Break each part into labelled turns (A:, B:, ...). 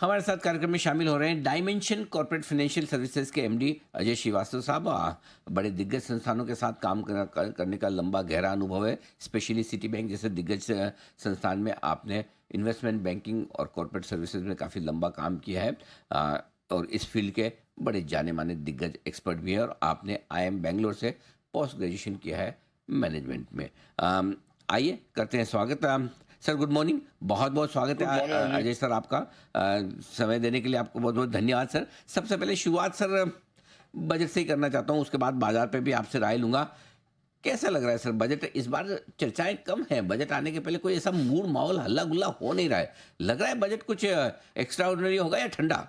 A: हमारे साथ कार्यक्रम में शामिल हो रहे हैं डायमेंशन कॉर्पोरेट फाइनेंशियल सर्विसेज के एमडी अजय श्रीवास्तव साहब। बड़े दिग्गज संस्थानों के साथ काम करने का लंबा गहरा अनुभव है। स्पेशली सिटी बैंक जैसे दिग्गज संस्थान में आपने इन्वेस्टमेंट बैंकिंग और कॉर्पोरेट सर्विसेज में काफ़ी लंबा काम किया है। और इस फील्ड के बड़े जाने माने दिग्गज एक्सपर्ट भी हैं और आपने IIM बेंगलोर से पोस्ट ग्रेजुएशन किया है मैनेजमेंट में। आइए करते हैं स्वागत। सर गुड मॉर्निंग, बहुत बहुत स्वागत
B: गुड
A: है
B: मॉर्निंग
A: अजय सर आपका। समय देने के लिए आपको बहुत बहुत धन्यवाद सर। सबसे पहले शुरुआत सर बजट से ही करना चाहता हूँ, उसके बाद बाजार पे भी आपसे राय लूंगा। कैसा लग रहा है सर बजट इस बार? चर्चाएं कम हैं, बजट आने के पहले कोई ऐसा मूड माहौल हल्ला गुल्ला हो नहीं रहा है। लग रहा है बजट कुछ एक्स्ट्रा ऑर्डिनरी होगा या ठंडा?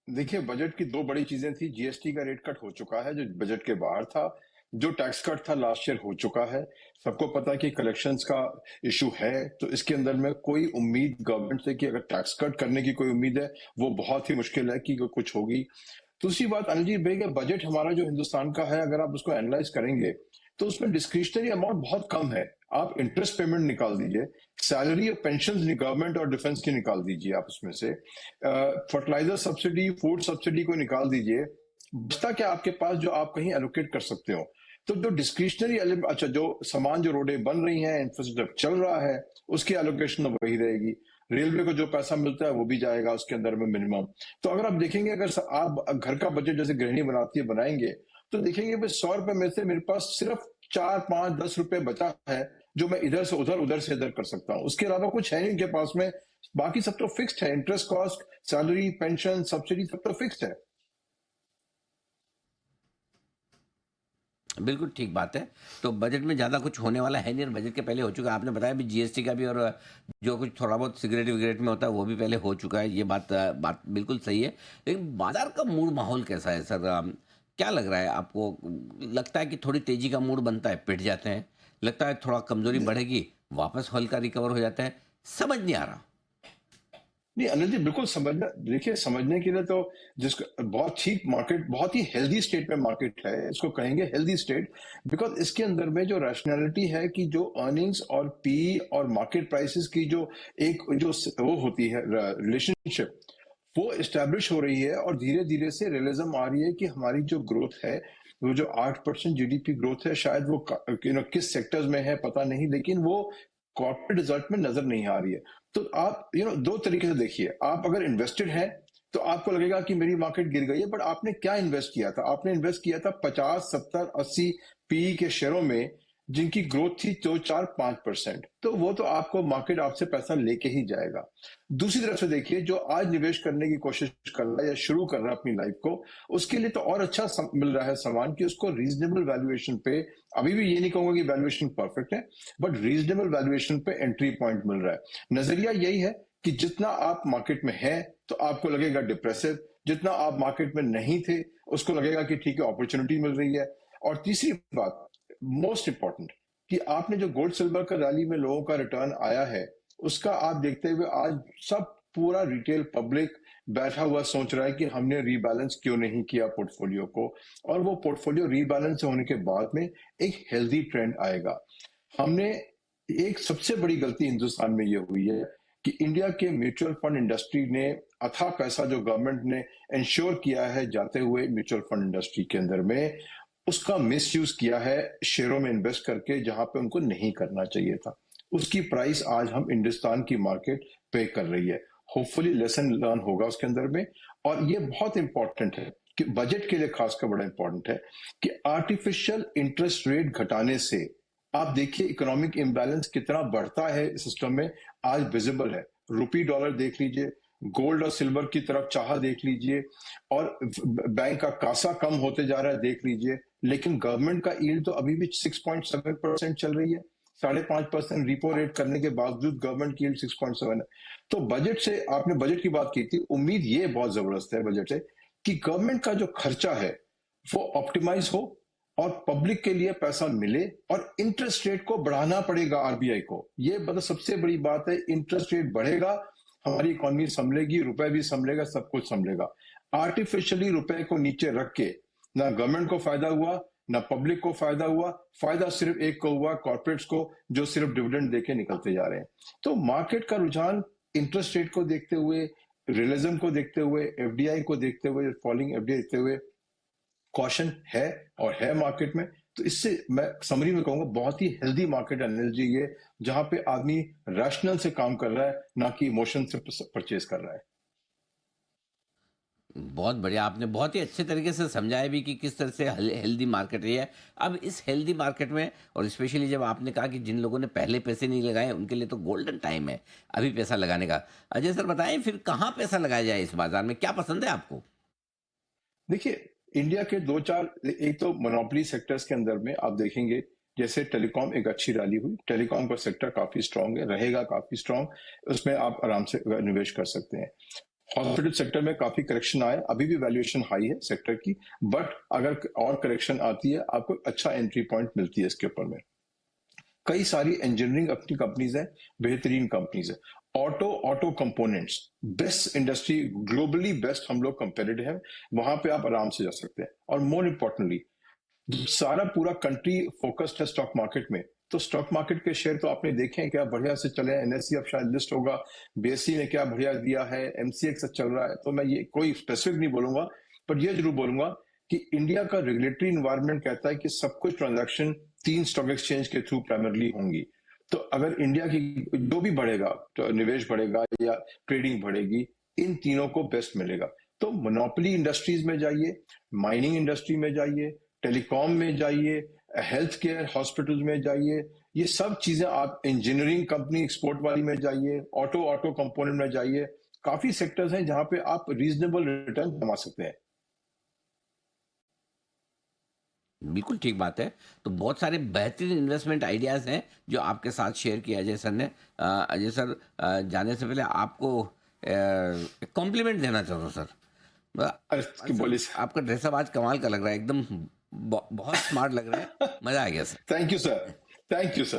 B: देखिए, बजट की दो बड़ी चीजें थी। जीएसटी का रेट कट हो चुका है जो बजट के बाहर था। जो टैक्स कट था लास्ट ईयर हो चुका है। सबको पता है कि कलेक्शंस का इशू है, तो इसके अंदर में कोई उम्मीद गवर्नमेंट से कि अगर टैक्स कट करने की कोई उम्मीद है वो बहुत ही मुश्किल है कि कुछ होगी। दूसरी बात अनिल जी, भैया बजट हमारा जो हिंदुस्तान का है, अगर आप उसको एनालाइज करेंगे तो उसमें डिस्क्रिशनरी अमाउंट बहुत कम है। आप इंटरेस्ट पेमेंट निकाल दीजिए, सैलरी और पेंशन गवर्नमेंट और डिफेंस की निकाल दीजिए, आप उसमें से फर्टिलाइजर सब्सिडी, फूड सब्सिडी को निकाल दीजिए, बचता क्या आपके पास जो आप कहीं एलोकेट कर सकते हो? तो जो डिस्क्रिशनरी अच्छा, जो सामान जो रोडें बन रही हैं, इंफ्रास्ट्रक्चर चल रहा है, उसकी एलोकेशन वही रहेगी। रेलवे को जो पैसा मिलता है वो भी जाएगा उसके अंदर में मिनिमम। तो अगर आप देखेंगे, अगर आप घर का बजट जैसे गृहिणी बनाती है बनाएंगे, तो देखेंगे भाई 100 रुपए में से मेरे पास सिर्फ 4, 5, 10 रुपए बचा है जो मैं इधर से उधर, उधर से इधर कर सकता हूँ। उसके अलावा कुछ है नहीं उनके पास में। बाकी सब तो फिक्स्ड है, interest cost, salary, pension, subsidy सब तो फिक्स्ड है।
A: बिल्कुल ठीक बात है। तो बजट में ज़्यादा कुछ होने वाला है नहीं और बजट के पहले हो चुका है। आपने बताया भी जीएसटी का भी, और जो कुछ थोड़ा बहुत सिगरेट विगरेट में होता है वो भी पहले हो चुका है। ये बात बिल्कुल सही है। लेकिन बाजार का मूड माहौल कैसा है सर? क्या लग रहा है आपको? लगता है कि थोड़ी तेजी का मूड बनता है, पिट जाते हैं? लगता है थोड़ा कमजोरी बढ़ेगी, वापस हल्का रिकवर हो जाता है? समझ नहीं आ रहा।
B: नहीं अनिल जी, बिल्कुल समझना, देखिए समझने के लिए तो जिसका बहुत ठीक मार्केट, बहुत ही हेल्दी स्टेट में मार्केट है, इसको कहेंगे हेल्दी स्टेट। बिकॉज इसके अंदर में जो रैशनैलिटी है कि जो अर्निंग्स और पी और मार्केट प्राइसेस की जो एक जो वो होती है रिलेशनशिप, वो इस्टेब्लिश हो रही है और धीरे धीरे से रियलिज्म आ रही है कि हमारी जो ग्रोथ है, वो जो 8% जीडीपी ग्रोथ है, शायद वो किस सेक्टर्स में है पता नहीं, लेकिन वो कॉर्पोरेट रिजल्ट में नजर नहीं आ रही है। तो आप दो तरीके से देखिए। आप अगर इन्वेस्टेड हैं तो आपको लगेगा कि मेरी मार्केट गिर गई है, बट आपने क्या इन्वेस्ट किया था? आपने इन्वेस्ट किया था 50, 70, 80 पीई के शेयरों में, जिनकी ग्रोथ थी तो 4, 5%। तो वो तो आपको मार्केट आपसे पैसा लेके ही जाएगा। दूसरी तरफ से देखिए, जो आज निवेश करने की कोशिश कर रहा है या शुरू कर रहा है अपनी लाइफ को, उसके लिए तो और अच्छा मिल रहा है सामान कि उसको रीजनेबल वैल्यूएशन पे, अभी भी ये नहीं कहूंगा कि वैल्यूएशन परफेक्ट है, बट रीजनेबल वैल्यूएशन पे एंट्री पॉइंट मिल रहा है। नजरिया यही है कि जितना आप मार्केट में हैं तो आपको लगेगा डिप्रेसिव, जितना आप मार्केट में नहीं थे उसको लगेगा कि ठीक है अपॉर्चुनिटी मिल रही है। और तीसरी बात मोस्ट इंपॉर्टेंट, कि आपने जो गोल्ड सिल्वर का रैली में लोगों का रिटर्न आया है, उसका आप देखते हुए आज सब पूरा रिटेल पब्लिक बैठा हुआ सोच रहा है कि हमने रीबैलेंस क्यों नहीं किया पोर्टफोलियो को, और वो पोर्टफोलियो रीबैलेंस होने के बाद में एक हेल्दी ट्रेंड आएगा। हमने एक सबसे बड़ी गलती हिंदुस्तान में ये हुई है कि इंडिया के म्यूचुअल फंड इंडस्ट्री ने अथाह पैसा जो गवर्नमेंट ने इंश्योर किया है जाते हुए म्यूचुअल फंड इंडस्ट्री के अंदर में, उसका मिसयूज किया है शेयरों में इन्वेस्ट करके, जहां पे उनको नहीं करना चाहिए था। उसकी प्राइस आज हम हिंदुस्तान की मार्केट पे कर रही है। होपफुली लेसन लर्न होगा उसके अंदर में। और ये बहुत इंपॉर्टेंट है कि बजट के लिए खासकर बड़ा इंपॉर्टेंट है कि आर्टिफिशियल इंटरेस्ट रेट घटाने से आप देखिए इकोनॉमिक इम्बैलेंस कितना बढ़ता है सिस्टम में, आज विजिबल है। रुपी डॉलर देख लीजिए, गोल्ड और सिल्वर की तरफ चाह देख लीजिए, और बैंक का कासा कम होते जा रहा है देख लीजिए, लेकिन गवर्नमेंट का यील्ड तो अभी भी 6.7% चल रही है। 5.5% रिपो रेट करने के बावजूद गवर्नमेंट की यील्ड 6.7 है। तो बजट से, आपने बजट की बात की थी, उम्मीद ये बहुत जबरदस्त है बजट से कि गवर्नमेंट का जो खर्चा है वो ऑप्टिमाइज हो और पब्लिक के लिए पैसा मिले, और इंटरेस्ट रेट को बढ़ाना पड़ेगा आरबीआई को। ये मतलब सबसे बड़ी बात है, इंटरेस्ट रेट बढ़ेगा, हमारी इकोनॉमी संभलेगी, रुपए भी संभलेगा, सब कुछ संभलेगा। आर्टिफिशियली रुपए को नीचे रख के ना गवर्नमेंट को फायदा हुआ, ना पब्लिक को फायदा हुआ। फायदा सिर्फ एक को हुआ, कॉर्पोरेट्स को, जो सिर्फ डिविडेंड देके निकलते जा रहे हैं। तो मार्केट का रुझान इंटरेस्ट रेट को देखते हुए, रियलिज्म को देखते हुए, एफडीआई को देखते हुए, फॉलिंग एफडीआई देखते हुए कॉशन है और है मार्केट में। तो इससे मैं समरी में कहूंगा बहुत ही हेल्दी मार्केट एनालिसिस ये, जहां पे आदमी रैशनल से काम कर रहा है, ना कि इमोशन से परचेज कर रहा है।
A: बहुत बढ़िया, आपने बहुत ही अच्छे तरीके से समझाया भी कि किस तरह से हेल्दी मार्केट है। अब इस हेल्दी मार्केट में, और स्पेशली जब आपने कहा कि जिन लोगों ने पहले पैसे नहीं लगाए उनके लिए तो गोल्डन टाइम है अभी पैसा लगाने का। अजय सर बताएं फिर कहाँ पैसा लगाया जाए इस बाजार में, क्या पसंद है आपको?
B: देखिए, इंडिया के दो चार, एक तो मोनोपोली सेक्टर्स के अंदर में आप देखेंगे, जैसे टेलीकॉम एक अच्छी रैली हुई, टेलीकॉम का सेक्टर काफी स्ट्रांग है, रहेगा काफी स्ट्रांग, उसमें आप आराम से निवेश कर सकते हैं। हॉस्पिटल सेक्टर में काफी करेक्शन आया, अभी भी वैल्यूएशन हाई है सेक्टर की, बट अगर और करेक्शन आती है आपको अच्छा एंट्री पॉइंट मिलती है इसके ऊपर में। कई सारी इंजीनियरिंग अपनी कंपनीज है, बेहतरीन कंपनीज है। Auto components, best industry, globally best हम लोग कंपेरेटिव हैं, वहां पे आप आराम से जा सकते हैं। और मोर इम्पोर्टेंटली, सारा पूरा कंट्री फोकस्ड है स्टॉक मार्केट में, तो स्टॉक मार्केट के शेयर तो आपने देखे हैं क्या बढ़िया से चले हैं। एनएससी अब शायद लिस्ट होगा, बीएससी ने क्या बढ़िया दिया है, एमसीएक्स अच्छा चल रहा है। तो मैं ये कोई स्पेसिफिक नहीं बोलूंगा, पर ये जरूर बोलूंगा कि इंडिया का रेगुलेटरी इन्वायरमेंट कहता है कि सब कुछ ट्रांजैक्शन 3 स्टॉक एक्सचेंज के थ्रू प्राइमरली होंगी। तो अगर इंडिया की जो भी बढ़ेगा, तो निवेश बढ़ेगा या ट्रेडिंग बढ़ेगी, इन तीनों को बेस्ट मिलेगा। तो मोनोपोली इंडस्ट्रीज में जाइए, माइनिंग इंडस्ट्री में जाइए, टेलीकॉम में जाइए, हेल्थ केयर हॉस्पिटल में जाइए, ये सब चीजें आप, इंजीनियरिंग कंपनी एक्सपोर्ट वाली में जाइए, ऑटो कंपोनेंट में जाइए, काफी सेक्टर्स हैं जहां पे आप रीजनेबल रिटर्न कमा सकते हैं।
A: बिल्कुल ठीक बात है। तो बहुत सारे बेहतरीन इन्वेस्टमेंट आइडियाज़ हैं जो आपके साथ शेयर किया अजय सर ने। अजय सर, जाने से पहले आपको एक कॉम्प्लीमेंट देना चाहता हूँ सर।
B: अरे
A: सर,
B: बोलिए।
A: आपका ड्रेसअप आज कमाल का लग रहा है, एकदम बहुत स्मार्ट लग रहा है, मज़ा आ गया sir.
B: Thank you sir, thank you sir.